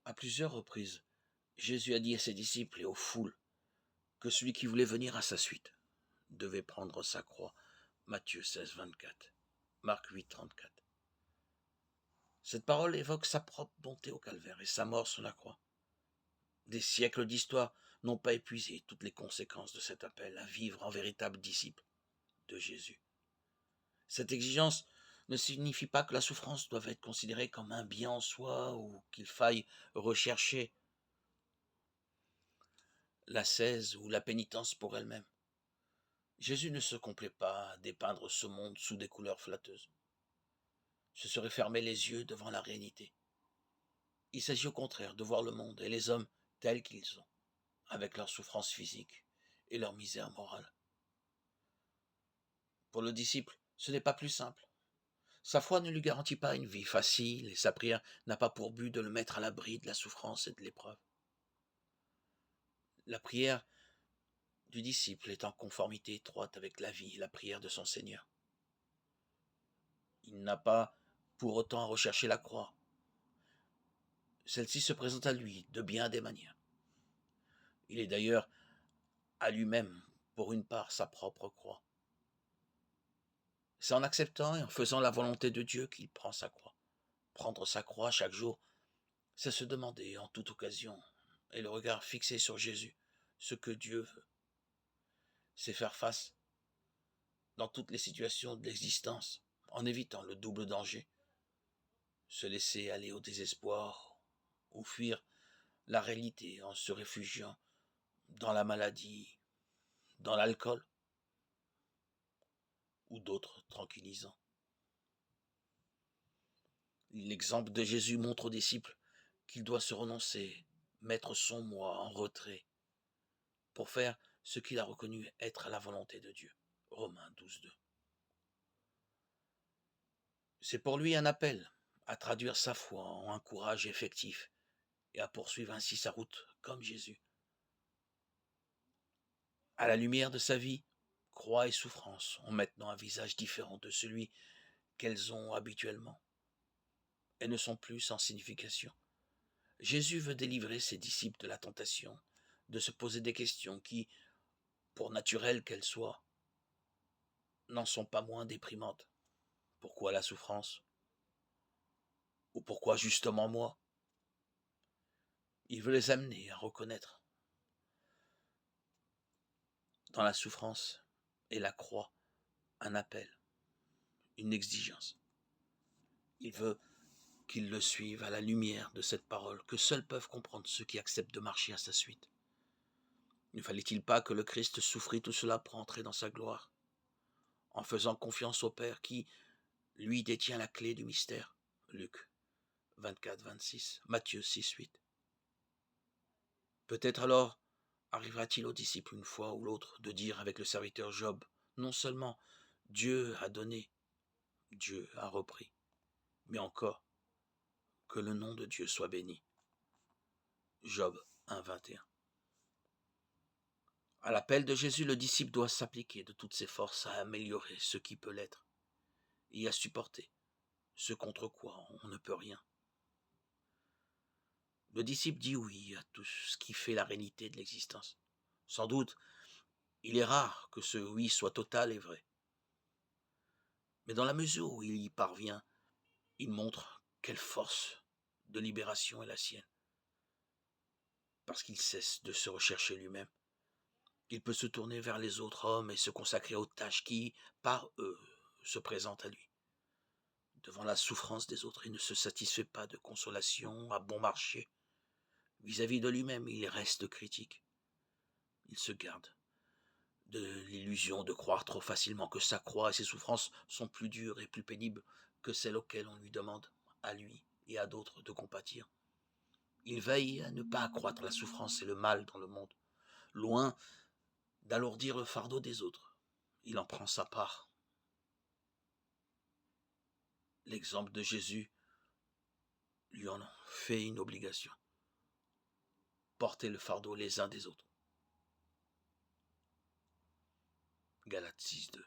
À plusieurs reprises, Jésus a dit à ses disciples et aux foules que celui qui voulait venir à sa suite devait prendre sa croix. Matthieu 16, 24, Marc 8, 34. Cette parole évoque sa propre bonté au calvaire et sa mort sur la croix. Des siècles d'histoire n'ont pas épuisé toutes les conséquences de cet appel à vivre en véritable disciple de Jésus. Cette exigence ne signifie pas que la souffrance doit être considérée comme un bien en soi ou qu'il faille rechercher l'ascèse ou la pénitence pour elle-même. Jésus ne se complaît pas à dépeindre ce monde sous des couleurs flatteuses. Ce serait fermer les yeux devant la réalité. Il s'agit au contraire de voir le monde et les hommes tels qu'ils sont, avec leurs souffrances physiques et leur misère morale. Pour le disciple, ce n'est pas plus simple. Sa foi ne lui garantit pas une vie facile et sa prière n'a pas pour but de le mettre à l'abri de la souffrance et de l'épreuve. La prière du disciple est en conformité étroite avec la vie et la prière de son Seigneur. Il n'a pas pour autant à rechercher la croix. Celle-ci se présente à lui de bien des manières. Il est d'ailleurs à lui-même, pour une part, sa propre croix. C'est en acceptant et en faisant la volonté de Dieu qu'il prend sa croix. Prendre sa croix chaque jour, c'est se demander en toute occasion, et le regard fixé sur Jésus, ce que Dieu veut. C'est faire face dans toutes les situations de l'existence, en évitant le double danger. Se laisser aller au désespoir, ou fuir la réalité en se réfugiant dans la maladie, dans l'alcool, ou d'autres tranquillisants. L'exemple de Jésus montre aux disciples qu'il doit se renoncer, mettre son moi en retrait, pour faire ce qu'il a reconnu être la volonté de Dieu. Romains 12, 2. C'est pour lui un appel à traduire sa foi en un courage effectif et à poursuivre ainsi sa route comme Jésus. À la lumière de sa vie, croix et souffrance ont maintenant un visage différent de celui qu'elles ont habituellement et ne sont plus sans signification. Jésus veut délivrer ses disciples de la tentation de se poser des questions qui, pour naturelles qu'elles soient, n'en sont pas moins déprimantes. Pourquoi la souffrance? Ou pourquoi justement moi? Il veut les amener à reconnaître dans la souffrance et la croix un appel, une exigence. Il veut qu'ils le suivent à la lumière de cette parole que seuls peuvent comprendre ceux qui acceptent de marcher à sa suite. Ne fallait-il pas que le Christ souffrit tout cela pour entrer dans sa gloire, en faisant confiance au Père qui, lui, détient la clé du mystère? Luc 24, 26, Matthieu 6, 8. Peut-être alors arrivera-t-il aux disciples une fois ou l'autre de dire avec le serviteur Job, non seulement Dieu a donné, Dieu a repris, mais encore que le nom de Dieu soit béni. Job 1, 21. À l'appel de Jésus, le disciple doit s'appliquer de toutes ses forces à améliorer ce qui peut l'être et à supporter ce contre quoi on ne peut rien. Le disciple dit oui à tout ce qui fait la réalité de l'existence. Sans doute, il est rare que ce oui soit total et vrai. Mais dans la mesure où il y parvient, il montre quelle force de libération est la sienne. Parce qu'il cesse de se rechercher lui-même. Il peut se tourner vers les autres hommes et se consacrer aux tâches qui, par eux, se présentent à lui. Devant la souffrance des autres, il ne se satisfait pas de consolation à bon marché. Vis-à-vis de lui-même, il reste critique. Il se garde de l'illusion de croire trop facilement que sa croix et ses souffrances sont plus dures et plus pénibles que celles auxquelles on lui demande, à lui et à d'autres, de compatir. Il veille à ne pas accroître la souffrance et le mal dans le monde, loin d'alourdir le fardeau des autres. Il en prend sa part. L'exemple de Jésus lui en fait une obligation. Porter le fardeau les uns des autres. Galates 6, 2.